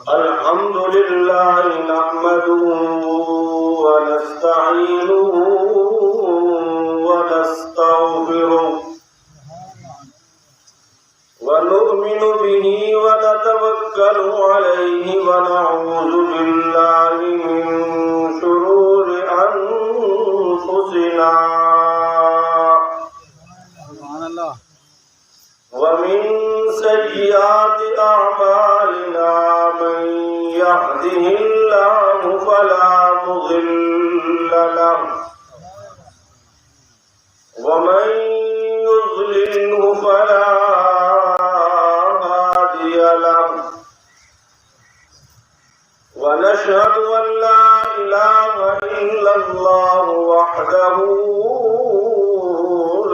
الحمد لله نحمده ونستعينه ونستغفره ونؤمن به ونتوكل عليه ونعوذ بالله من شرور أنفسنا ومن سيئات أعمالنا من يهده الله فلا مضل له ومن يضلله فلا هادي له ونشهد أن لا إله إلا الله وحده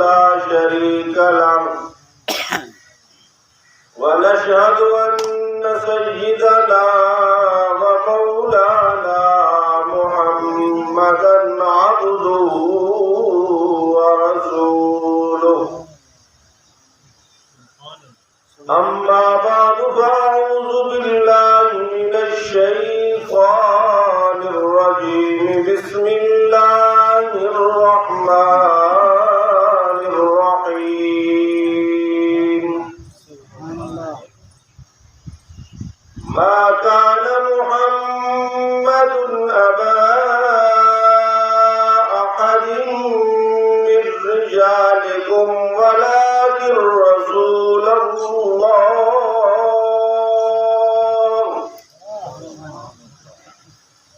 لا شريك له ونشهد أن سيدنا ومولانا محمدا عبده ورسوله أما بعد فأعوذ بالله من الشيطان الرجيم بسم الله الرحمن الرحيم ما كان محمد أبا أحد من رجالكم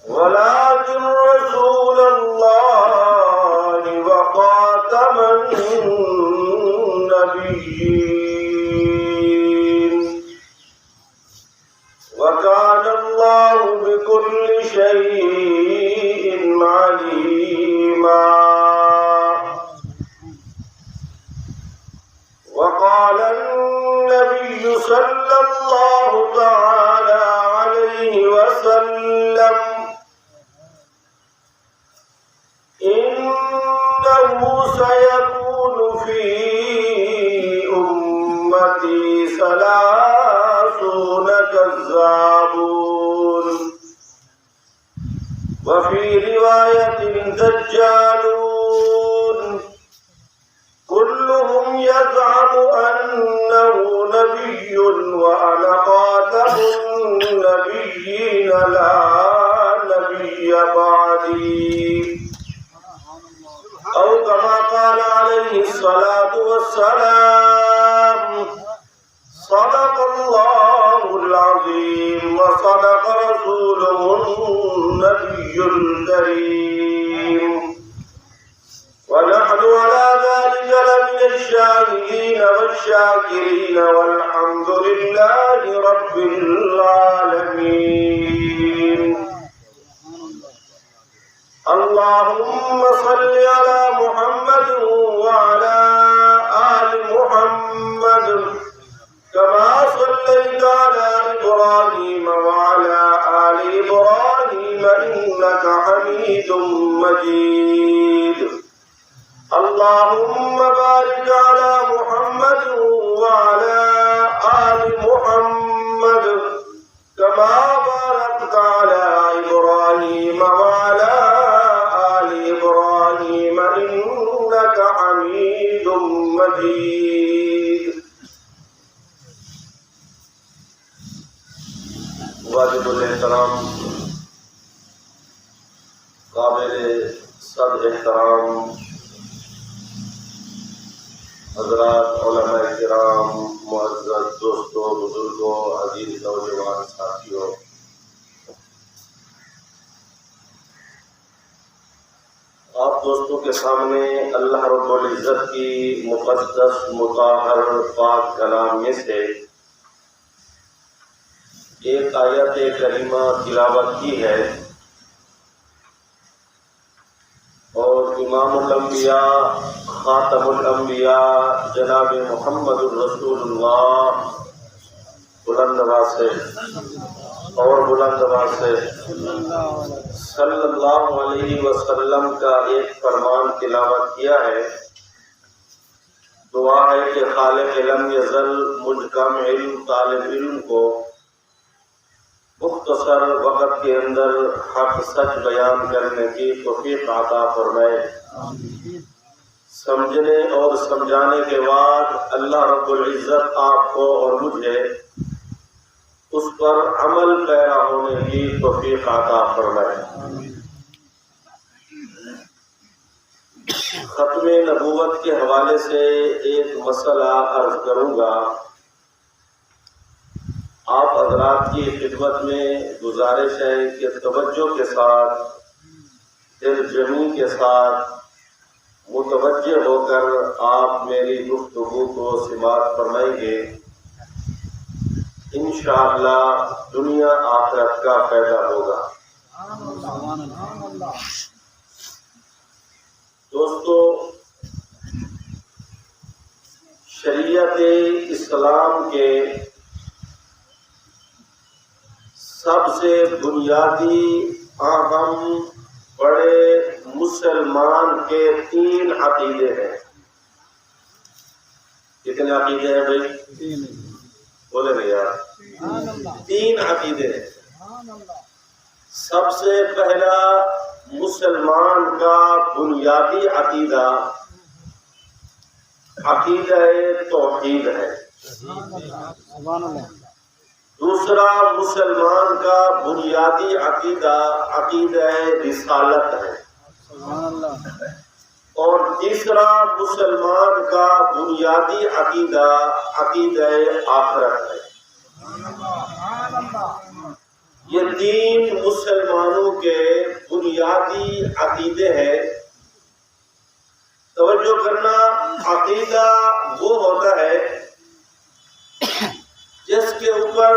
ولكن رسول الله وخاتم النبيين وكان الله بكل شيء عليما وقال النبي صلى الله تعالى عليه وسلم إنه سيكون في أمتي 30 كذابون وفي رواية دجالون كلهم يزعم أنه نبي وأنا خاتم النبيين لا نبي بعدي أو كما قال عليه الصلاة والسلام صدق الله العظيم وصدق رسوله النبي الكريم ونحن على ذلك لمن الشاهدين والشاكرين والحمد لله رب العالمين اللهم صل على محمد وعلى آل محمد كما صليت على إبراهيم وعلى آل إبراهيم إنك حميد مجيد اللهم بارك على محمد وعلى آل محمد كما باركت على إبراهيم وعلى آل إبراهيم إنك حميد مجيد واجب الاحترام قابل صد احترام حضرات علماء کرام معزز دوستوں بزرگوں عزیز نوجوان ساتھیوں آپ دوستوں کے سامنے اللہ رب العزت کی مقدس مطہر پاک کلام میں سے ایک آیت کریمہ تلاوت کی ہے اور امام الانبیاء خاتم الانبیاء جناب محمد الرسول اللہ بلند آواز سے صلی اللہ علیہ وسلم کا ایک فرمان تلاوت کیا ہے۔ دعا ہے کہ خالق لم یزل مجھ کم علم طالب علم کو مختصر وقت کے اندر حق سچ بیان کرنے کی توفیق عطا فرمائے۔ سمجھنے اور سمجھانے کے بعد اللہ رب العزت آپ کو اور مجھے اس پر عمل پیرا ہونے کی توفیق عطا فرمائے۔ ختم نبوت کے حوالے سے ایک مسئلہ عرض کروں گا۔ آپ حضرات کی خدمت میں گزارش ہے کہ توجہ کے ساتھ دل جمی کے ساتھ متوجہ ہو کر آپ میری گفتگو کو سماعت فرمائیں گے۔ انشاءاللہ دنیا آخرت کا فائدہ ہوگا۔ دوستو، شریعت اسلام کے سب سے بنیادی اہم بڑے مسلمان کے 3 عقیدے ہیں۔ کتنے عقیدے ہیں بھائی؟ بولے نہیں یار، 3 عقیدے ہیں۔ سب سے پہلا مسلمان کا بنیادی عقیدہ عقیدہ توحید ہے۔ دوسرا مسلمان کا بنیادی عقیدہ عقیدہ رسالت ہے۔ اور تیسرا مسلمان کا بنیادی عقیدہ عقیدہ آخرت ہے۔ یہ 3 مسلمانوں کے بنیادی عقیدے ہیں۔ توجہ کرنا، عقیدہ وہ ہوتا ہے جس کے اوپر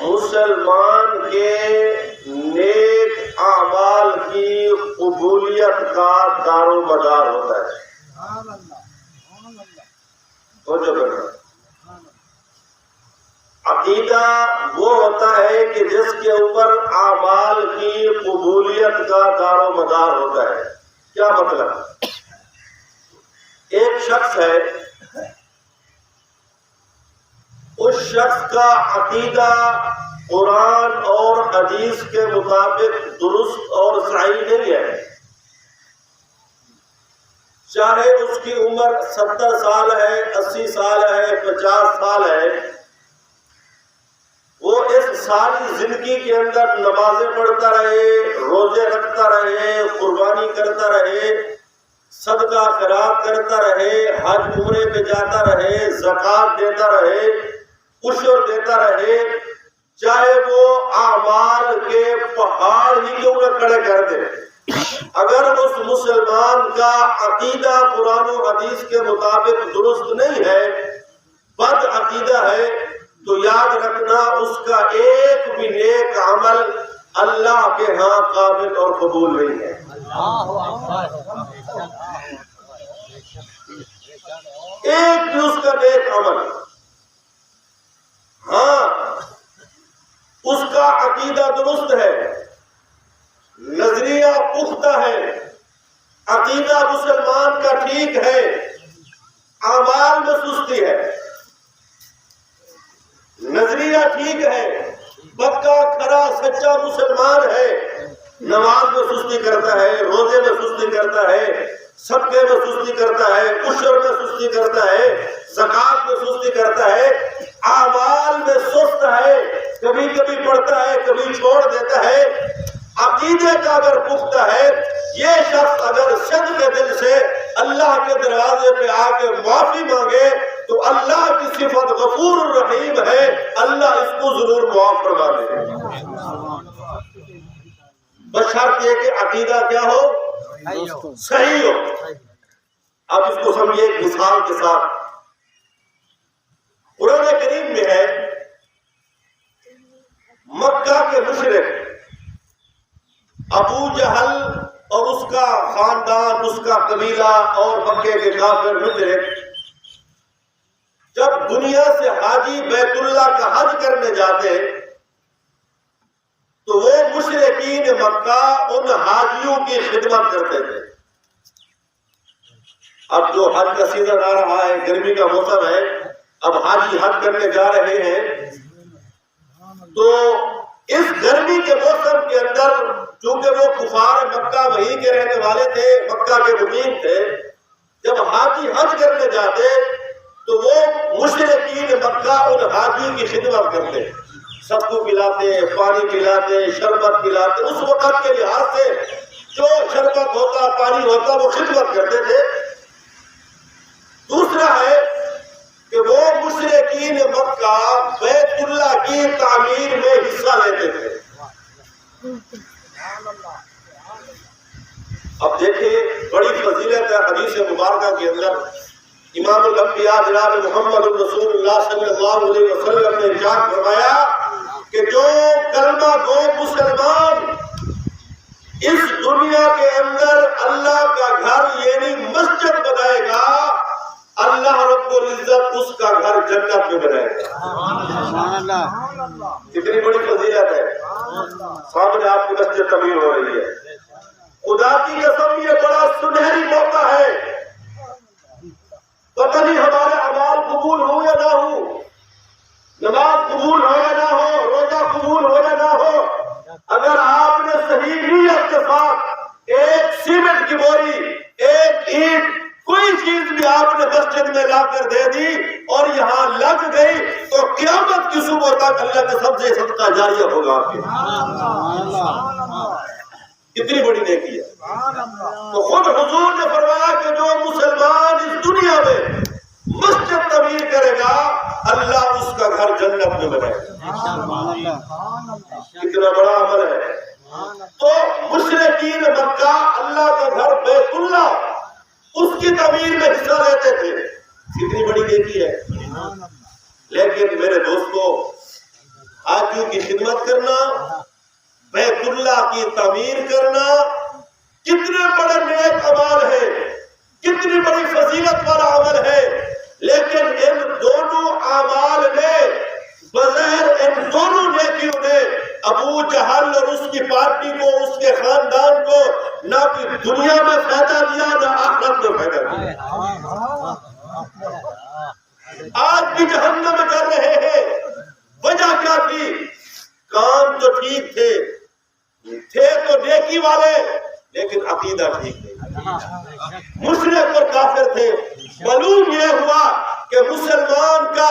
مسلمان کے نیک اعمال کی قبولیت کا دار و مدار ہوتا ہے۔ توجہ کرنا، عقیدہ وہ ہوتا ہے کہ جس کے اوپر اعمال کی قبولیت کا دار و مدار ہوتا ہے۔ کیا مطلب؟ ایک شخص ہے، اس شخص کا عقیدہ قرآن اور حدیث کے مطابق درست اور صحیح نہیں ہے، چاہے اس کی عمر 70 سال ہے، 80 سال ہے، 50 سال ہے، وہ اس ساری زندگی کے اندر نمازیں پڑھتا رہے، روزے رکھتا رہے، قربانی کرتا رہے، صدقہ خیرات کرتا رہے، حج عمرے پہ جاتا رہے، زکوٰۃ دیتا رہے، عشر دیتا رہے، چاہے وہ اعمال کے پہاڑ ہی کیوں نہ کھڑے کر دے، اگر اس مسلمان کا عقیدہ قرآن و حدیث کے مطابق درست نہیں ہے، بد عقیدہ ہے، تو یاد رکھنا اس کا ایک بھی نیک عمل اللہ کے ہاں قابل اور قبول نہیں ہے۔ ایک بھی اس کا نیک عمل، ہاں اس کا عقیدہ درست ہے، نظریہ پختہ ہے، عقیدہ مسلمان کا ٹھیک ہے، اعمال میں سستی ہے، نظریہ ٹھیک ہے، پکا کھرا سچا مسلمان ہے، نماز میں سستی کرتا ہے، روزے میں سستی کرتا ہے، صدقے میں سستی کرتا ہے، عشر میں سستی کرتا ہے، زکوٰۃ میں سستی کرتا ہے، اعمال میں سست ہے، کبھی کبھی پڑھتا ہے، کبھی چھوڑ دیتا ہے، عقیدے کا اگر پختہ ہے، یہ شخص اگر صدق کے دل سے اللہ کے دروازے پہ آ کے معافی مانگے تو اللہ کی صفت غفور الرحیم ہے، اللہ اس کو ضرور معاف فرما دے، بشرط یہ کہ عقیدہ کیا ہو؟ صحیح ہو۔ اب اس کو سمجھیے ایک مثال کے ساتھ۔ قرآن کریم میں ہے، مکہ کے مشرک ابو جہل اور اس کا خاندان، اس کا قبیلہ اور مکے کے کافر مشرک جب دنیا سے حاجی بیت اللہ کا حج کرنے جاتے تو وہ مشرکین مکہ ان حاجیوں کی خدمت کرتے تھے، اب جو حج کا سیزن آ رہا ہے، گرمی کا موسم ہے، اب حاجی حج کرنے جا رہے ہیں، تو اس گرمی کے موسم کے اندر چونکہ وہ کفار مکہ وہیں کے رہنے والے تھے، مکہ کے مقیم تھے، جب حاجی حج کرنے جاتے تو وہ مشرکین مکہ ان حاجی کی خدمت کرتے، سب کو پلاتے، پانی پلاتے، شربت پلاتے، اس وقت کے لحاظ سے جو شربت ہوتا، پانی ہوتا، وہ خدمت کرتے تھے۔ دوسرا ہے کہ وہ مشرکین مکہ بیت اللہ کی تعمیر میں حصہ لیتے تھے۔ اب دیکھیں بڑی فضیلت ہے حدیث مبارکہ کے اندر، امام الانبیاء جناب محمد رسول اللہ صلی اللہ علیہ وسلم نے ارشاد فرمایا کہ جو کلمہ گو مسلمان اس دنیا کے اندر اللہ کا گھر یعنی مسجد بنائے گا، اللہ رب العزت اس کا گھر جنت میں بنائے گا۔ کتنی بڑی فضیلت ہے، سامنے آپ کی مسجد تعمیر ہو رہی ہے۔ خدا کی قسم یہ بڑا سنہری موقع ہے، پتہ نہیں ہمارے اعمال قبول ہو یا نہ ہو، نماز قبول ہو یا نہ ہو، روزہ قبول ہو یا نہ ہو، اگر آپ نے صحیح نیت کے ساتھ ایک سیمنٹ کی بوری، ایک اینٹ، کوئی چیز بھی آپ نے مسجد میں لا کر دے دی اور یہاں لگ گئی تو قیامت کی صبح تک اللہ کے سب سے صدقہ جاریہ ہوگا آپ کے۔ کتنی بڑی نیکی ہے۔ تو خود حضور نے فرمایا کہ جو مسلمان اس دنیا میں مسجد تعمیر کرے گا، اللہ اس کا گھر جنت میں بنائے گا۔ کتنا بڑا عمل ہے۔ تو مشرکین مکہ اللہ کا گھر بیت اللہ اس کی تعمیر میں حصہ لیتے تھے، کتنی بڑی نیکی ہے۔ لیکن میرے دوستو، حاجیوں کی خدمت کرنا، بیت اللہ کی تعمیر کرنا کتنے بڑے نیک عمل ہے، کتنی بڑی فضیلت والا عمل ہے، لیکن ان دونوں اعمال نے، بظاہر ان دونوں نیکیوں نے ابو جہل اور اس کی پارٹی کو، اس کے خاندان کو نہ دنیا میں فائدہ دیا نہ آخرت میں فائدہ دیا۔ آج بھی جہنم میں کر رہے ہیں۔ وجہ کیا تھی؟ کام تو ٹھیک تھے تو نیکی والے، لیکن عقیدہ ٹھیک نہیں، مشرک اور کافر تھے۔ معلوم یہ ہوا کہ مسلمان کا،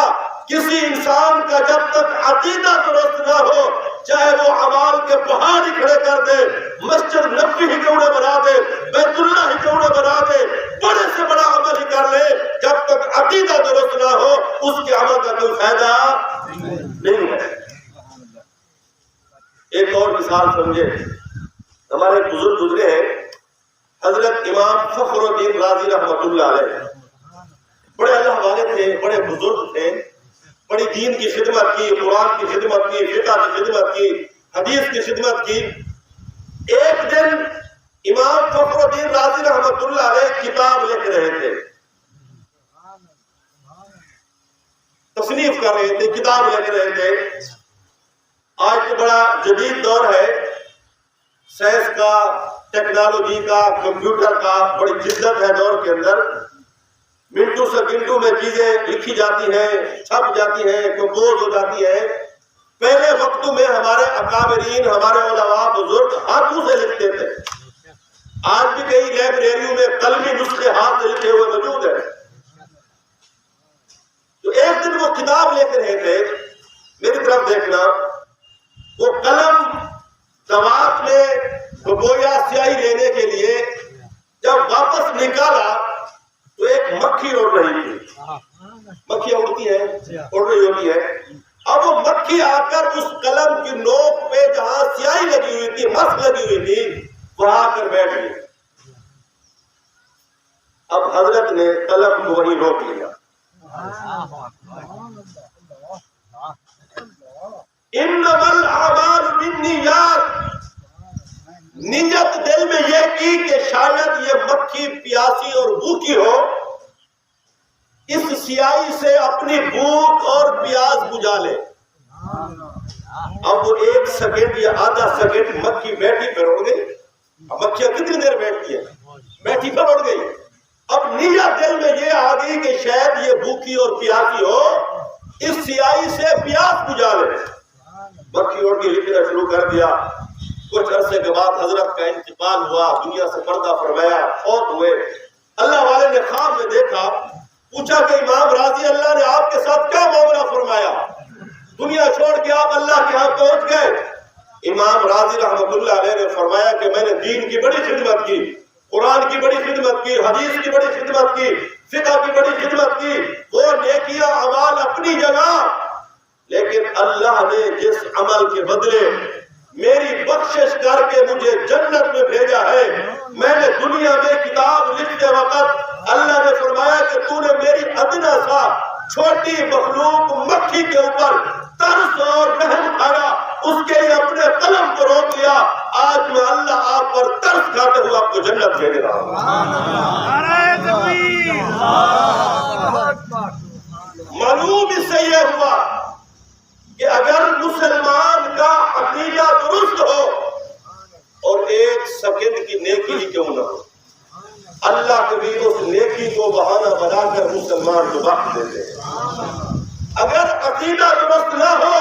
کسی انسان کا جب تک عقیدہ درست نہ ہو، چاہے وہ اعمال کے پہاڑ ہی کھڑے کر دے، مسجد نبوی ہی کیوں نہ بنا دے، بیت اللہ ہی کیوں نہ بنا دے، بڑے سے بڑا عمل ہی کر لے، جب تک عقیدہ درست نہ ہو اس کے عمل کا کوئی فائدہ نہیں ہے۔ ایک اور مثال سمجھے، ہمارے بزرگ گزرے ہیں حضرت امام فخر الدین رازی رحمۃ اللہ علیہ، بڑے اللہ والے تھے، بڑے بزرگ تھے، بڑی دین کی خدمت کی، قرآن کی خدمت کی، فقہ کی خدمت کی، حدیث کی خدمت کی۔ ایک دن امام فخر الدین رازی رحمۃ اللہ علیہ کتاب لکھ رہے تھے، تصنیف کر رہے تھے، کتاب لکھ رہے تھے۔ آج تو بڑا جدید دور ہے، سائنس کا، ٹیکنالوجی کا، کمپیوٹر کا بڑی جدت ہے دور کے اندر، منٹوں سیکنڈوں میں چیزیں لکھی جاتی ہیں، چھپ جاتی ہیں، کمپوز ہو جاتی ہیں۔ پہلے وقتوں میں ہمارے اکابرین، ہمارے علماء بزرگ ہاتھوں سے لکھتے تھے۔ آج بھی کئی لائبریریوں میں قلمی نسخے ہاتھ سے لکھے ہوئے موجود ہیں۔ تو ایک دن وہ کتاب لے کے رہے تھے، میری طرف دیکھنا، وہ قلم دوات میں گویا سیاہی لینے کے لیے جب واپس نکالا تو ایک مکھی اڑ رہی تھی۔ مکھیاں اڑتی ہیں، اڑ رہی ہوتی ہے۔ اب وہ مکھی آ کر اس قلم کی نوک پہ جہاں سیاہی لگی ہوئی تھی، مس لگی ہوئی تھی، وہاں آ کر بیٹھ گئی۔ اب حضرت نے قلم کو وہیں روک لیا۔ انما الاعمال بالنیات، نیت دل میں یہ کی کہ شاید یہ مکھی پیاسی اور بھوکی ہو، اس سیاہی سے اپنی بھوک اور پیاس بجھا لے۔ اب وہ ایک سیکنڈ یا آدھا سیکنڈ مکھی بیٹھی پھر اڑ گئی۔ اب مکھیاں کتنی دیر بیٹھتی ہے؟ بیٹھی پھر اڑ گئی۔ اب نیت دل میں یہ آ گئی کہ شاید یہ بھوکی اور پیاسی ہو، اس سیاہی سے پیاس بجھا لے، مکھی اڑ کے لکھنا شروع کر دیا۔ کچھ عرصے کے بعد حضرت کا انتقال ہوا، دنیا سے پردہ فرمایا، فوت ہوئے۔ اللہ والے نے خواب میں دیکھا، پوچھا کہ امام راضی اللہ نے آپ کے ساتھ کیا معاملہ فرمایا، دنیا چھوڑ کے آپ اللہ کے ہاں پہنچ گئے؟ امام راضی رحمت اللہ علیہ نے فرمایا کہ میں نے دین کی بڑی خدمت کی، قرآن کی بڑی خدمت کی، حدیث کی بڑی خدمت کی، فقہ کی بڑی خدمت کی، وہ نیکیاں اعمال اپنی جگہ، لیکن اللہ نے جس عمل کے بدلے میری بخشش کر کے مجھے جنت میں بھیجا ہے، میں نے دنیا میں کتاب لکھتے وقت اللہ نے فرمایا کہ تو نے میری ادنا سا چھوٹی مخلوق مکھی کے اوپر ترس اور رحم کھایا، اس کے لیے اپنے قلم کو روک لیا۔ آج میں اللہ آپ پر ترس کھاتے ہوئے آپ کو جنت بھیج رہا ہوں۔ معلوم اس سے یہ ہوا کہ اگر مسلمان کا عقیدہ درست ہو اور ایک سیکنڈ کی نیکی ہی کیوں نہ ہو، اللہ کبھی اس نیکی کو بہانہ بنا کر مسلمان کو وقت دیتے ہیں۔ اگر عقیدہ درست نہ ہو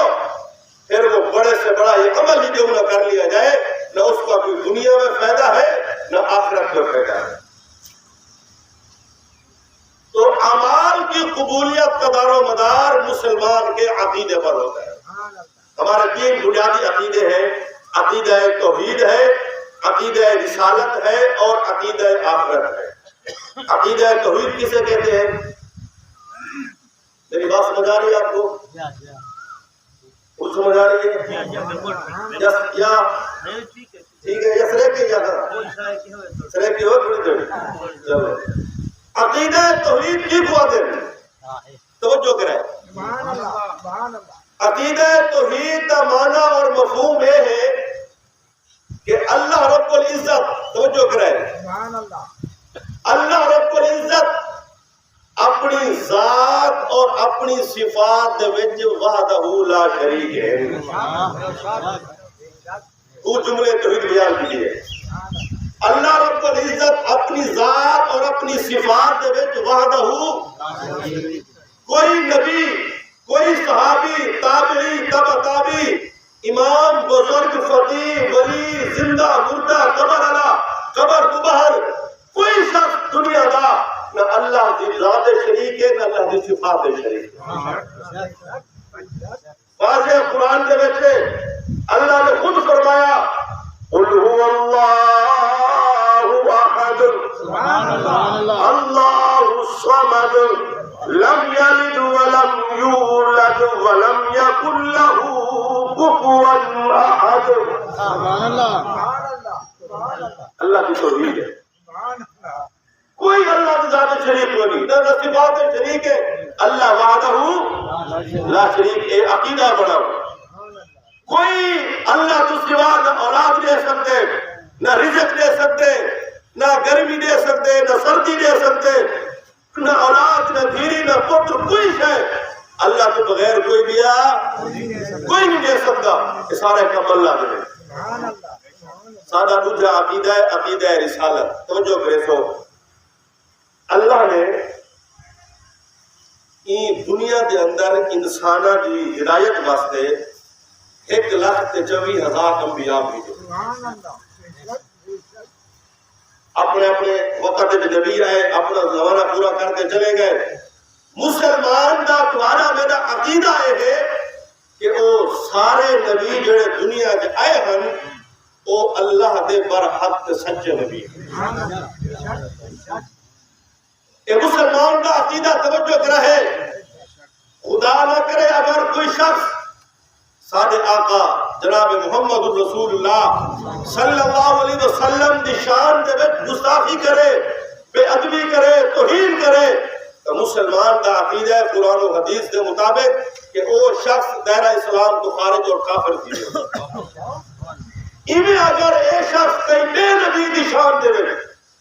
پھر وہ بڑے سے بڑا یہ عمل ہی کیوں نہ کر لیا جائے، نہ اس کا کوئی دنیا میں فائدہ ہے نہ آخرت میں فائدہ ہے۔ تو اعمال کی قبولیت کا دار و مدار مسلمان کے عقیدے پر ہوتا ہے۔ ہمارے تین بنیادی عقیدے ہیں، عقیدہ توحید ہے، عقیدہ رسالت ہے اور عقیدہ آخرت ہے۔ عقیدہ توحید کسے کہتے ہیں؟ میری بات سمجھ آ رہی ہے آپ کو؟ کچھ سمجھ آ رہی ہے؟ یا ٹھیک ہے، یا سریک کی ہو تھوڑی دیر؟ چلو، عقیدہ توحید کی بنیاد توجہ کریں۔ عقیدہ توحید کا معنی اور مفہوم یہ ہے کہ اللہ رب العزت، توجہ کریں، اللہ رب العزت اپنی ذات اور اپنی صفات وچ وحدہ لا شریک ہے۔ وہ جملے توحید بیان کیے، اللہ رب العزت اپنی ذات اور اپنی صفات وچ وحدہ، کوئی نبی، کوئی صحابی، تابعی، تبع تابعی، امام، بزرگ، فقیہ، ولی، زندہ، مردہ، قبر علا، قبر ببہر، کوئی شخص دنیا دا نہ اللہ کی ذات شریک ہے نہ اللہ کی صفات شریک ہے۔ واضح قرآن کے بچے اللہ نے خود فرمایا قل هو اللہ احد اللہ الصمد لم یلد ولم یولد ولم یکن له کفوا احد۔ اللہ کی توحید ہے، کوئی اللہ کی ذات شریک نہیں، نہ صفات شریک ہے، اللہ وحدہ لا شریک ہے۔ عقیدہ بناؤ، کوئی اللہ تو سوا نہ اولاد دے سکتے، نہ رزق دے سکتے، نہ گرمی دے سکتے، نہ سردی دے سکتے، نہ اولاد، نہ دھیری، نہ پتر، کوئی شے اللہ کے بغیر کوئی دیا کوئی نہیں دے سکتا، یہ سارے کام اللہ دے۔ سادہ دوسرا عقیدہ ہے عقیدہ رسالت، توجہ کرے سو اللہ نے دنیا کے اندر انسانہ کی ہدایت واسطے 1,24,000 انبیاء بھیجے۔ اپنے اپنے وقت میں نبی آئے، اپنا زمانہ پورا کر کے چلے گئے۔ مسلمان دا تمہارا میرا عقیدہ یہ ہے کہ وہ سارے نبی جڑے دنیا کے آئے ہیں وہ اللہ دے برحق سچے نبی ہیں۔ یہ مسلمان کا عقیدہ توجہ کرا ہے۔ خدا نہ کرے اگر کوئی شخص سادے آقا جناب محمد رسول اللہ صلی اللہ علیہ وسلم دی شان دے وچ گستاخی کرے، بے ادبی کرے، توہین کرے، تو مسلمان کا عقیدہ ہے قرآن و حدیث کے مطابق کہ وہ شخص دائرہ اسلام کو خارج اور کافر کیے۔ ایویں اگر ایک شخص کئی بے نبی دی شان دے وچ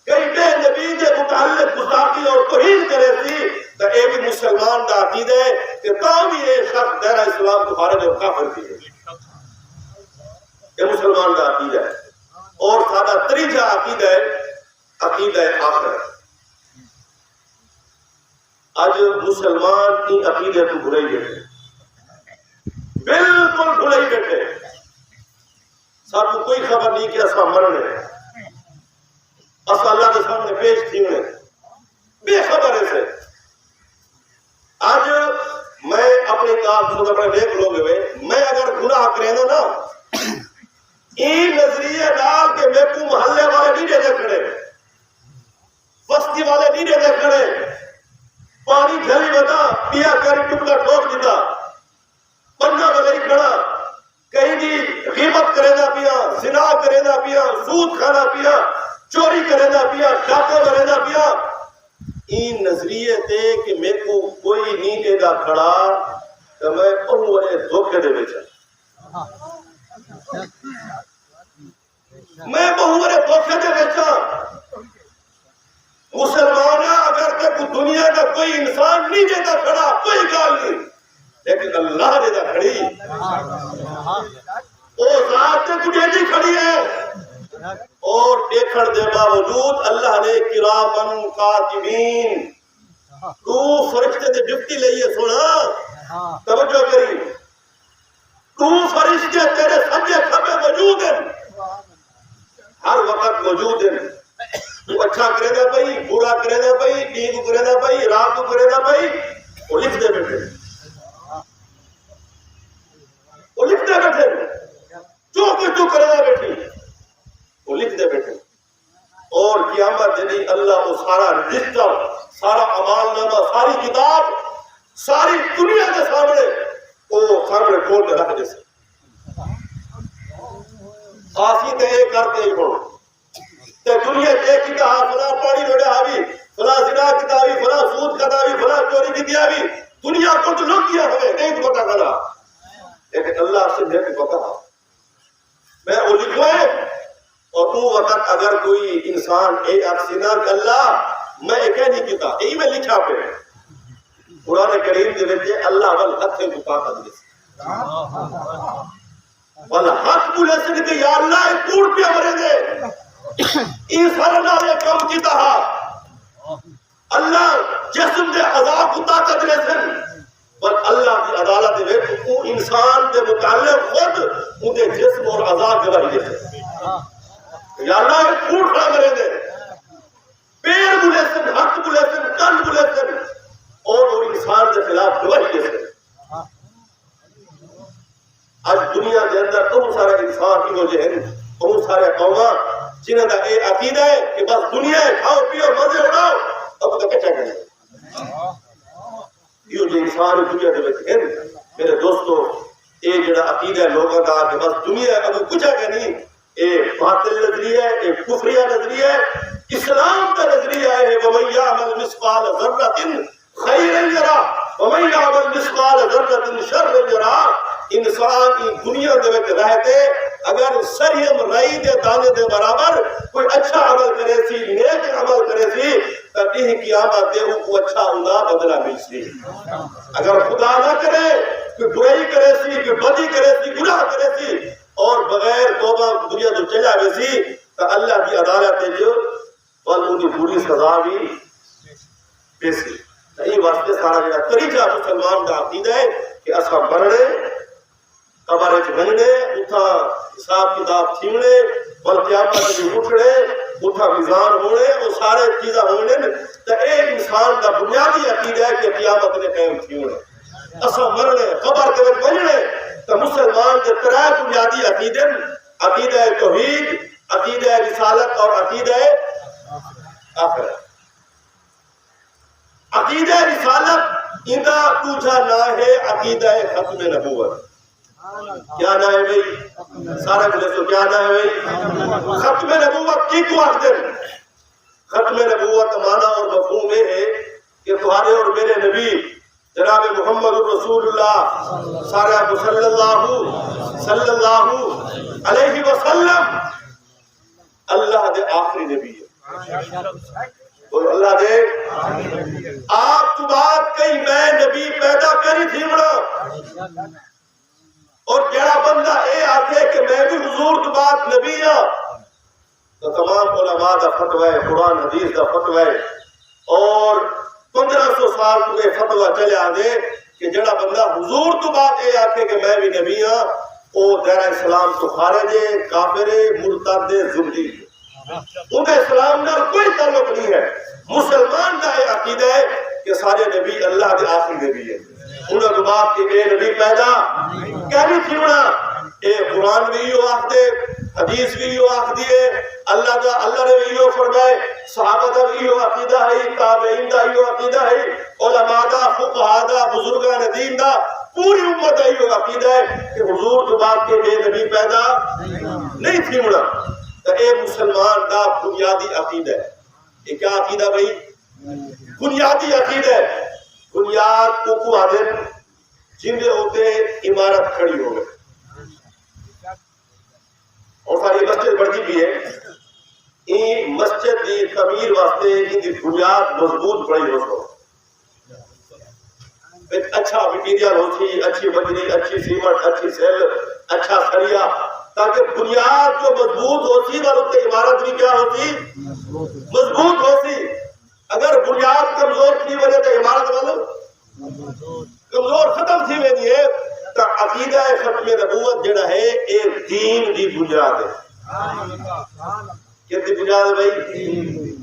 کئی بے نبی دے متعلق گستاخی اور توہین کرے تھی تو اے بھی مسلمان کا عقیدہ ہے کہ تاہم یہ شخص دائرہ اسلام کو خارج اور کافر کیے۔ یہ مسلمان کا عقیدہ ہے۔ اور سادہ تریجہ عقیدہ ہے عقیدہ آخرت۔ اج مسلمان کی عقیدے تو بھلائی بیٹھے، بالکل بھلائی بیٹھے، سب کو کوئی خبر نہیں کہ اصا مرنے، اصا اللہ کے سامنے پیش تھینے، بے خبر ہے سے۔ آج میں اپنے کام خود اپنے دیکھ لوگے ہوئے، میں اگر گناہ کریں نا این نظریے ڈال کے میرے کو محلے والے نہیں دے کھڑے، بستی والے نہیں دے کھڑے، پانی جھلی بتا پیا کر ٹکڑا ٹھوک دیتا، بندہ والا ہی کھڑا، کہیں بھی غیبت کرے نہ پیا، زنا کرے نہ پیا، سود کھانا پیا، چوری کرے نہ پیا، ڈاکہ کرے نہ پیا۔ این نظریے تھے کہ میرے کو کوئی نہیں دے گا کھڑا تو میں والے دھوکے دے بیچا، میں والے دھوکے دے بیچا۔ مسلمان اگر کہ دنیا کا کوئی انسان نہیں دیتا کھڑا کوئی گال نہیں، لیکن اللہ دیتا کھڑی، وہ ذات سے تجھے نہیں کھڑی ہے۔ اور دیکھڑ دے باوجود اللہ نے کرامن کاتبین، تو فرشتے دے ڈپٹی لئیے، سنا توجہ کری، تو فرشتے تیرے سجے کھبے موجود ہیں، ہر وقت موجود ہیں، تو اچھا کرے گا بھائی، برا کرے گا بھائی، ٹھیک کرے گا بھائی، رات کو کرے گا بھائی، وہ لکھ دے بیٹھے، وہ لکھ دے بیٹھے، جو کچھ تو کرے گا بیٹھی وہ لکھ دے بیٹھے۔ اور قیامت دن اللہ وہ سارا رجسٹر، سارا اعمال نامہ، ساری کتاب، ساری دنیا کے سامنے وہ سامنے کھول کے رکھ دے سے خاصی تے ایک کرتے ہی پڑھو تے دنیا ایک کی کہا فلاں پانی روڑے آوی، فلاں زنا کتابی، فلاں سود کتابی، فلاں چوری کی دیابی، دنیا کو تو لوگ کیا ہمیں نہیں تو پتا کرا، لیکن اللہ سے میرے کو پتا میں وہ لکھوائے۔ اور وہ وقت اگر کوئی انسان اے اکسینا کہ اللہ میں ایک نہیں کیتا یہی میں لکھا پہ قرآن کریم دے وچے اللہ والحق سے طاقت دے والحق بولے سے کہ یا اللہ ایک ٹوٹ پہ مرے دے انسان نے کم کیتا اللہ جسم دے عذاب کو طاقت دے سن پر اللہ کی عدالت دے وہ انسان دے متعلق خود ان دے جسم اور عذاب گواہی دے سن یا اللہ ایک ٹوٹ نہ مرے دے پیر بولے سن، حق بولے سن، کن بولے سن اور وہ انسان کے خلاف گواہی دے سن۔ آج دنیا کے اندر بہت سارے انسان کی وجہ ہے، بہت سارے قوما جنہوں کا یہ عقیدہ ہے کہ بس دنیا ہے کھاؤ پیو مزے اڑاؤ اب تک کچھ کریں یہ جو انسان دنیا کے وچ ہے میرے دوستو یہ جڑا عقیدہ ہے لوگوں کا کہ بس دنیا اب کچھ ہے نہیں، ایک باطل نظریہ ہے، ایک کفریہ نظریہ ہے۔ اسلام کا نظریہ ہے وَمَن يَعْمَلْ مِثْقَالَ ذَرَّةٍ خَيْرًا يَرَهُ وَمَن يَعْمَلْ مِثْقَالَ ذَرَّةٍ شَرًّا يَرَهُ۔ انسان کی دنیا دے وچ رہتے اگر سریم رائی دے دانے دے برابر کوئی اچھا عمل کرے سی، نیک عمل کرے سی تو یہ قیامت دے کو اچھا ہوگا بدلہ مل سی۔ اگر خدا نہ کرے کوئی برائی کرے سی، کوئی بدی کرے سی، گناہ کرے سی اور بغیر توبہ دنیا تو چلا گئے سی تو اللہ کی عدالت ہے جو اور ان کی بری سزا بھی پیسی۔ یہ واسطے سارا جڑا طریقہ مسلمان کا عقیدہ ہے کہ اسا مرنے قبر وچ ونجنے اتھا حساب کتاب تھیونے بل قیامت دی اٹھنے اتھا میزان ہونے وہ سارے چیزاں ہونے تو اے انسان کا بنیادی عقیدہ ہے کہ قیامت نے قائم تھیونے اسا مرنے قبر کے وچ ونجنے تو مسلمان کے ترائے بنیادی عقیدے عقیدہ توحید، عقیدہ رسالت اور عقیدہ آخرت۔ عقیدہ رسالت اندہ پوچھا نہ ہے عقیدہ ختم نبوت۔ کیا نہ ہے بھئی سارا ملے تو کیا نہ ہے بھئی ختم نبوت کی کو آخر ختم نبوت معنی اور مفہوم یہ ہے کہ تمہارے اور میرے نبی جناب محمد رسول اللہ صلی اللہ علیہ وسلم اللہ دے آخری نبی ہے اور اللہ دے آپ تو بات کئی میں نبی پیدا کری تھی مڑا اور جڑا بندہ اے آکھے کہ میں بھی حضور تو بات نبی ہاں تو تمام علماء دا فتوی ہے، قرآن حدیث دا فتوی ہے اور 1500 سال تو یہ فتویٰ چلے آدھے کہ جڑا بندہ حضور تو بات یہ آکھے کہ میں بھی نبی ہاں او دائرہ اسلام تو خارج ہے، کافر ہے، مرتد ہے، زبدی ہے، ان کا اسلام نال کوئی تعلق نہیں ہے۔ مسلمان کا یہ عقیدہ ہے کہ سارے نبی اللہ کے آخری نبی ہے، انہوں نے بات کہ اے نبی پیدا کہنی تھی ہونا، اے قرآن بھی یوں آخ دے، حدیث بھی یوں آخ دیے، اللہ نے بھی یوں فرمائے، صحابہ کا بھی یوں عقیدہ ہے، تابعین کا یوں عقیدہ ہے، علماء دا، فقہاء دا، بزرگان دین دا، پوری امت کا یوں عقیدہ ہے کہ حضور تو بات کے اے نبی پیدا نہیں تھی ہونا۔ تو اے مسلمان کا بنیادی عقیدہ ہے۔ یہ کیا عقیدہ بھائی؟ بنیادی عقیدہ ہے۔ بنیاد کو آدھے جن دے ہوتے عمارت کھڑی ہو گئے، اور ساری مسجد بڑھتی بھی ہے، یہ مسجد دی تعمیر واسطے ان کی بنیاد مضبوط بڑی ہو سکو، اچھا مٹیریل ہوتی، اچھی بجری، اچھی سیمنٹ، اچھی سیل، اچھا سریا، تاکہ بنیاد جو مضبوط ہوتی اور اس کی عمارت بھی کیا ہوتی؟ مضبوط ہوتی۔ اگر بنیاد کمزور تھی وجہ تو عمارت والوں کمزور ختم تھی وجہ ہے۔ تو عقیدہ ختم نبوت جڑا ہے ایک دین دی بنیاد ہے۔ کتنی بنیاد ہے بھائی؟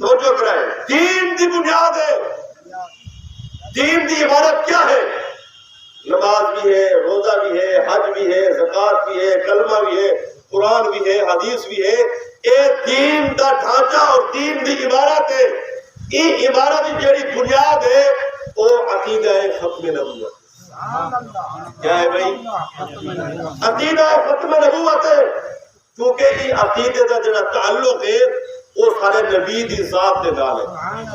توجہ کرائے، دین دی بنیاد ہے۔ دین دی عبادت کیا ہے؟ نماز بھی ہے، روزہ بھی ہے، حج بھی ہے، زکوٰۃ بھی ہے، کلمہ بھی ہے، قرآن بھی ہے، حدیث بھی ہے۔ یہ دین دا ڈھانچہ اور دین دی عبادت ہے۔ یہ عبادت کی جڑی بنیاد ہے وہ عقیدہ ختم نبوت۔ کیا ہے بھائی؟ عقیدہ ختم نبوت ہے، کیونکہ یہ عقیدے کا جڑا تعلق ہے وہ سارے نبی دی ذات دے نال ہے،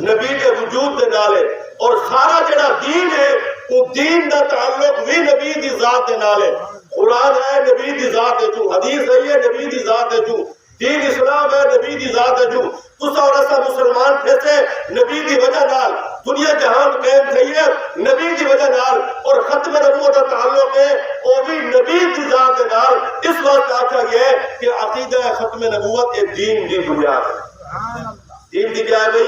نبی کے وجود دے نال ہے، اور سارا جڑا دین ہے وہ دین دا تعلق بھی نبی دی ذات دے نال ہے۔ قرآن ہے نبی دی ذات ہے جو، حدیث ہے نبی دی ذات ہے جو، دین اسلام ہے نبی دی ذات ہے جو۔ تسا اور اسا مسلمان تھے سے نبی دی وجہ نال، دنیا جہان قائم تھی ہے نبی دی وجہ نال، اور ختم نبوت کا تعلق ہے وہ بھی نبی دی ذات نال۔ اس وقت آتا گیا ہے کہ عقیدہ ختم نبوت ایک دین دی بنیاد ہے۔ دین دی کیا ہے بھائی؟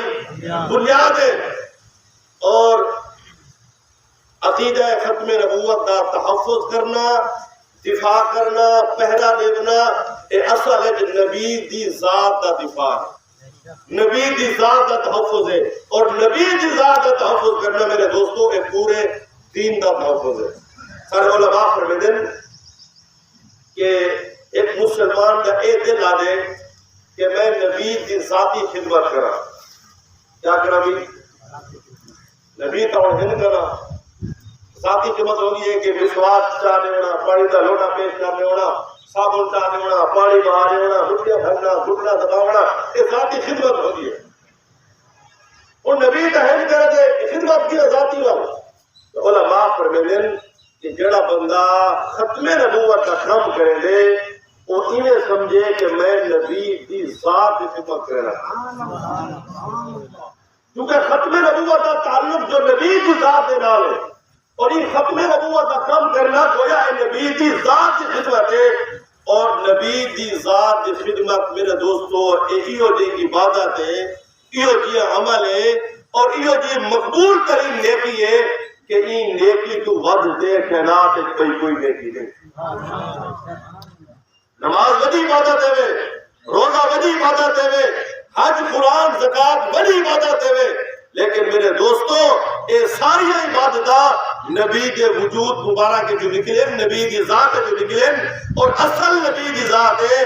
بنیاد ہے۔ اور عقیدہ ختم نبوت کا تحفظ کرنا، دفاع کرنا، پہرا دینا، یہ اصل ہے کہ نبی دی ذات کا دفاع ہے، نبی دی ذات کا تحفظ ہے، اور نبی دی ذات کا تحفظ کرنا میرے دوستوں ایک پورے دین کا تحفظ ہے۔ سارے علماء فرماتے ہیں کہ ایک مسلمان کا اے دل آ دے کہ میں نبی دی ذاتی خدمت کرا، کیا کرا بھی؟ نبی توحید کرا۔ ذاتی خدمت ہوگی ہے کہ مسواک چاہنے ہونا، پانی کا لوٹا پیش کرنے ہونا، صابن چاہنے ہونا، پانی بہانے ہونا، مٹھیاں بھرنا، گھٹنا دباونا، یہ ذاتی خدمت ہوگی ہے۔ اور نبی توحید کر دے خدمت کی ذاتی والا۔ تو علماء فرماتے ہیں کہ جڑا بندہ ختم نبوت کا کام کرے دے وہ انہیں سمجھے کہ میں نبی کی ذات کی خدمت کر رہا ہوں، کیونکہ ختم نبوت کا تعلق جو نبی کی ذات کے نال ہے، اور یہ ختم نبوت کا کام کرنا گویا ہے نبی کی ذات کی خدمت ہے۔ اور نبی کی ذات کی خدمت میرے دوستو ایہو جی عبادت ہے، ایہو جی عمل ہے، اور ایہو جی مقبول ترین نیکی ہے کہ این نیکی تو ود دے کائنات کوئی نیکی نہیں۔ نماز وڈی عبادت ہے، روزہ وڈی عبادت ہے، حج قرآن زکات وڈی عبادت ہے، لیکن میرے دوستو یہ ساری عبادتاں نبی کے وجود مبارک جو نکلے، نبی کی ذات جو نکلے، اور اصل نبی کی ذات ہے،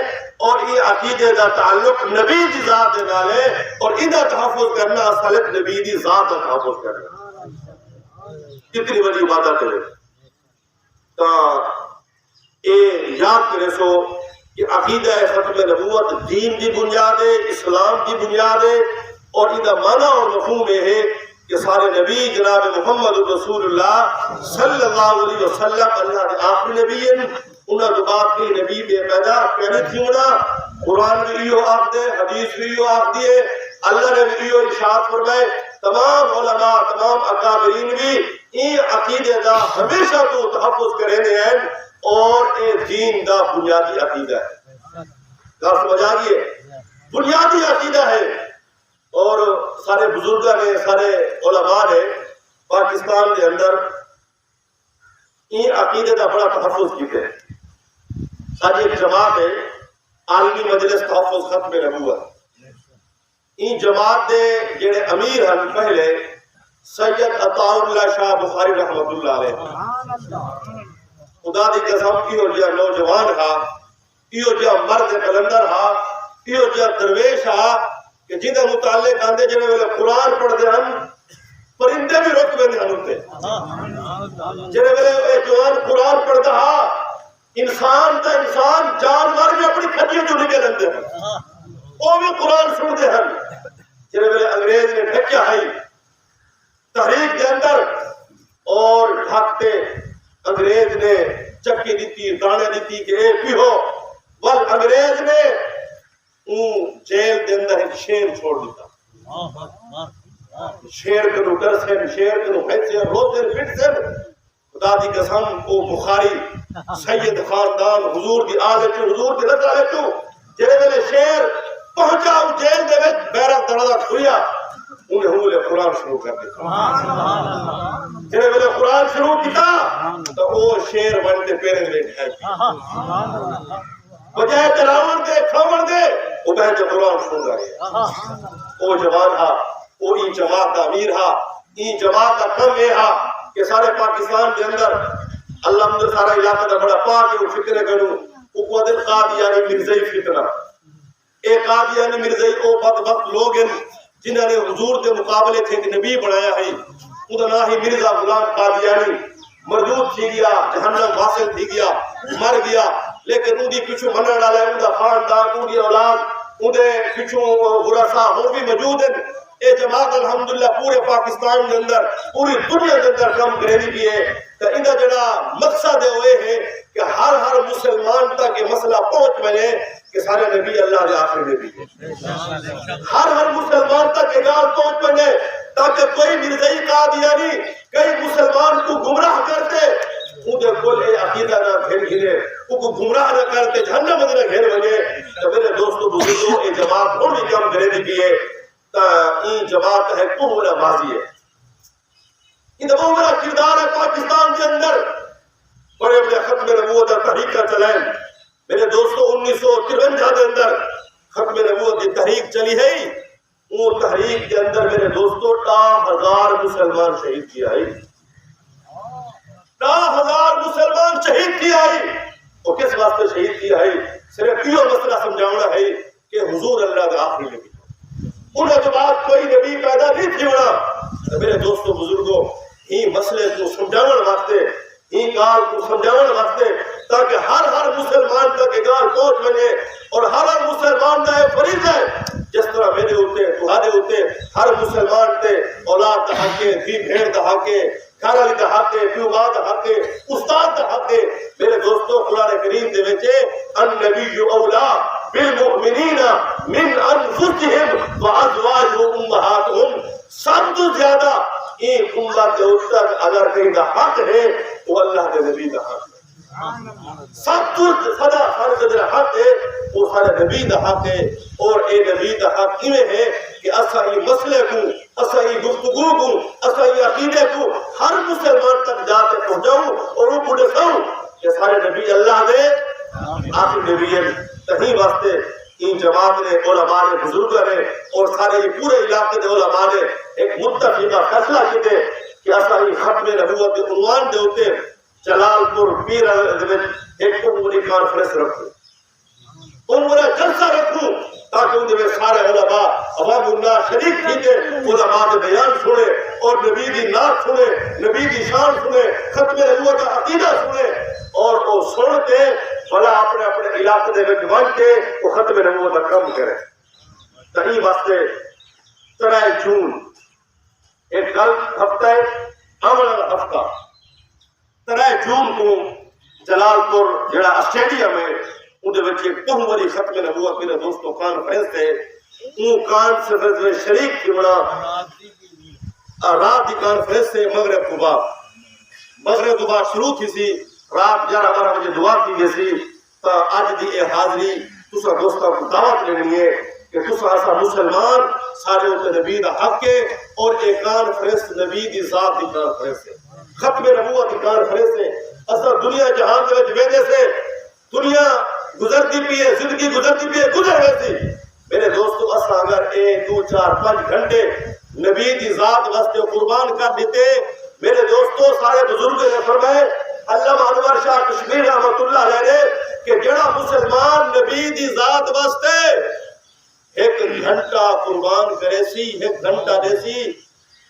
اور یہ عقیدے کا تعلق نبی کی ذات کے نال ہے، اور انہاں تحفظ کرنا اصل نبی کی ذات کا تحفظ کرنا۔ کتنی بڑی عبادت ہے۔ تو یہ یاد کرے سو کہ عقیدہ ختم نبوت دین کی بنیاد ہے، اسلام کی بنیاد ہے، اور ادھا معنی اور مفہوم یہ ہے کہ سارے نبی جناب محمد رسول اللہ صلی اللہ علیہ وسلم اللہ کے آخری نبی ہیں، انہاں تو بات کی نبی بے پیدا کہنے تھی ہونا، قرآن بھی یہ آخ دے، حدیث بھی یہ آخ دیے، اللہ نے بھی یہ ارشاد فرمائے، تمام علماء تمام اکابرین بھی این عقیدے دا ہمیشہ تو تحفظ کریں ہیں، اور اے دین دا بنیادی عقیدہ ہے۔ کیا سمجھ آ گئی ہے؟ بنیادی عقیدہ ہے۔ اور سارے بزرگ نے سارے علماء نے پاکستان کے اندر یہ عقیدے کا بڑا تحفظ کیتے ساری ایک جماعت ہے عالمی مجلس تحفظ ختم نبوت این جماعت دے جڑے امیر ہیں پہلے سید عطاء اللہ شاہ بخاری رحمت اللہ علیہ خدا دی قسم کیو جا نوجوان ہا کیو جا مرد کلندر ہا کیو جا درویش ہا کہ جنہیں متعلق آندے جنہیں ویلے قرآن پڑھ دے ہم پرندے بھی رک بندے ہم ہوتے جنہیں ویلے جوان قرآن پڑھ دا ہا انسان تا انسان جانور بھی اپنی کھٹیوں جو نکے لندے ہیں وہ بھی قرآن سن دے ہیں جنہیں ویلے انگریز نے ڈھکیا ہے تحریک کے اندر اور ڈھکتے انگریز نے چکی دیتی دانے دیتی کہ اے بھی ہو ول انگریز نے جیل کے اندر ایک شیر چھوڑ دیتا شیر کنو ڈر سے شیر کنو پھیٹ سے روز سے پھٹ سے خدا دی قسم کو بخاری سید خاندان حضور دی آلے چو حضور دی نظر آلے چو جنہیں ویلے شیر پہنچا جیل دے وچ بیرہ دردہ کھویا انہیں حملے قرآن شروع کر دیتا جنہیں ویلے قرآن شروع کیتا تو وہ شیر بنتے پیرے میں ڈھائے بجائے تلاون دے کھاون دے وہ بہت قرآن سن رہے وہ جوان ہا وہ ای جماعت کا امیر ہا ای جماعت کا کم ہے ہا کہ سارے پاکستان کے اندر اللہ مدر سارا علاقہ دا بڑا پاک ہے وہ فکرے کروں وہ قوت قادیانی مرزائی فتنہ ایک قادیانی مرزائی او بدبخت لوگ ہیں جنہوں نے حضور کے مقابلے تھے کہ نبی بنایا ہے خدا نہ ہی مرزا غلام قادیانی مردود تھی گیا جہنم واصل تھی گیا مر گیا لیکن ان دی پچھو منع ڈالا ہے ان دا خاندان ان دی اولاد ان دے پچھو ورثہ وہ بھی موجود ہیں اے جماعت الحمدللہ پورے پاکستان کے اندر پوری دنیا کے اندر کم کرنی بھی ہے کہ ان کا جڑا مقصد ہوئے ہے کہ ہر مسلمان تک یہ مسئلہ پہنچ بنے کہ سارے نبی اللہ کے آخر نبی ہے ہر مسلمان تک یہ گال پہنچ بنے تاکہ کوئی مرزائی قادیانی کئی مسلمان کو گمراہ کرتے انہیں کل اے عقیدہ نہ گھر گھرے ان کو گمراہ نہ کرتے جہنم نہ گھر بنے تو میرے دوستو بزرگوں یہ جماعت تھوڑی کم کرنی بھی ہے این جماعت ہے پورا ماضی ہے ان دفعہ میرا کردار ہے پاکستان کے اندر بڑے بڑے ختم نبوت اور تحریک کا چلائیں میرے دوستو 1953 کے اندر ختم نبوت کی تحریک چلی ہے وہ تحریک کے اندر میرے دوستو 10,000 مسلمان شہید کیا ہے 10,000 مسلمان شہید کیا ہے وہ کس واسطے شہید کیا ہے صرف یہ مسئلہ سمجھانا ہے کہ حضور اللہ کا آخری نبی انہیں جو بات کوئی نبی پیدا نہیں تھی ہونا میرے دوستو بزرگوں ہی مسئلے کو سمجھاون واسطے ہی گال کو سمجھاون واسطے تاکہ ہر مسلمان تک یہ گال پہنچ بنے اور ہر مسلمان کا یہ فریضہ ہے جس طرح میرے ہوتے تمہارے ہوتے ہر مسلمان تے اولاد دا حق ہے بھی بھیڑ دا حق ہے گھر والی دا حق ہے پیو ماں دا حق ہے استاد دا حق ہے میرے دوستو قرآن کریم دے وچے النبی اولا بالمؤمنین من انفسهم وازواجهم امہاتهم سب تو زیادہ ایک امت کے اتر اگر کہیں دا حق ہے وہ اللہ کے نبی دا حق ہے سب تو صدا ہر قدر حق ہے وہ سارے نبی دا حق ہے اور اے نبی دا حق یہ ہے کہ اسا یہ مسئلے کو اسا یہ گفتگو کو اسا یہ عقیدے کو ہر مسلمان تک جاتے پہنچاؤں اور وہ پڑھے ساؤں کہ سارے نبی اللہ دے آخر نبی ہے تہیں واسطے ان جماعت نے علماء نے بزرگ نے اور سارے یہ پورے علاقے دے علماء نے ایک متفقہ فیصلہ کیتے کہ اسا یہ ختم نبوت کے عنوان دے ہوتے جلال پور پیر ایک عمری کانفرنس رکھو عمرہ جلسہ رکھو تاکہ ان میں سارے علماء عوام اللہ شریک کیتے علماء کے بیان سنے اور نبی دی نعت سنے نبی دی شان سنے ختم نبوت کا عقیدہ سنے اور وہ سنتے بھلا اپنے اپنے علاقے دے وچ ون کے وہ ختم نبوت کا کام کرے تہی واسطے 13 جون ایک کل ہفتہ عمل ہفتہ 13 جون کو جلال پور جڑا اسٹیڈیم ہے اندر وچ ایک بہت بڑی ختم نبوت میرے دوستوں کانفرنس ہے وہ کانفرنس میں شریک کیونا رات دی کانفرنس سے مغرب کو بعد شروع تھی سی رات 11-12 بجے دعا کی گئی سی تو اج دی اے حاضری تساں دوستاں کو دعوت لینی ہے کہ تسا ایسا مسلمان سارے ہوتے نبی دا حق کے اور ایک کانفرنس نبی دی ذات دی کانفرنس ہے، ختم نبوت دی کانفرنس ہے۔ اصلا دنیا جہان کے وچ ویندے سے دنیا گزرتی پی ہے، زندگی گزرتی پی ہے، گزر ویسی میرے دوستو اصلا اگر 1 2 4 5 گھنٹے نبی دی ذات واسطے قربان کر دیتے، میرے دوستو سارے بزرگ نے فرمائے علامہ انور شاہ کشمیر رحمت اللہ علیہ نے کہ جڑا مسلمان نبی دی ذات واسطے 1 گھنٹہ قربان کرے سی، 1 گھنٹہ دے سی،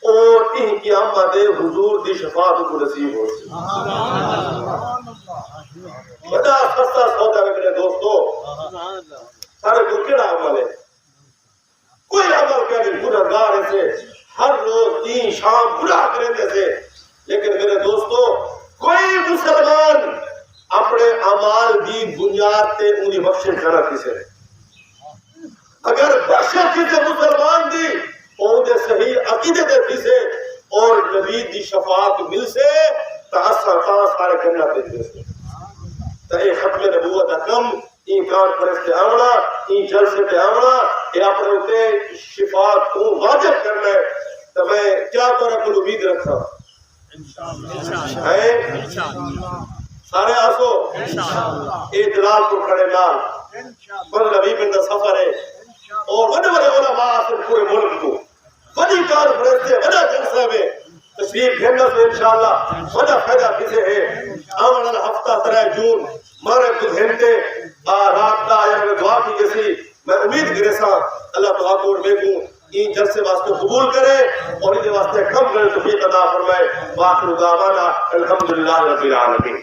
اور ان قیامت حضور دی شفاعت کو نصیب ہو سی۔ بڑا سستا سودا ہے میرے دوستو، سارے کو کیڑا عمل ہے؟ کوئی عمل کیا نہیں، گنہگار ایسے ہر روز 3 شام گناہ کرتے تھے، لیکن میرے دوستو کوئی مسلمان اپنے اعمال دی بنیاد تے انہی بخشش کرنا کسے نے، اگر بخشش کسے مسلمان دی اور دے صحیح عقیدے دے کسے اور نبی دی شفاعت مل سے تاثر سارے کرنا پہ سے تاہی ختم نبوت کم این کانفرنس تے آونا، این جلسے تے آونا، یہ اپنے ہوتے شفاعت کو واجب کرنا ہے۔ تو میں کیا طرح کو امید رکھا سارے آسو اے جلال کو کھڑے لال پر نبی بن دا سفر ہے اور بڑے بڑے علماء آسن پورے ملک کو بڑی کانفرنس سے بڑا جلسہ میں تشریف گھنگا سے انشاءاللہ بڑا فائدہ کسے ہے۔ آمن ہفتہ 3 جون مارے کچھ گھنٹے رات دا آیا میں دعا کی جیسی میں امید کرے سا اللہ تعالیٰ کو میں کو این جلسے واسطے قبول کرے اور ان واسطے کم کرے توفیق عطا فرمائے۔ وآخر دعوانا الحمدللہ رب العالمین۔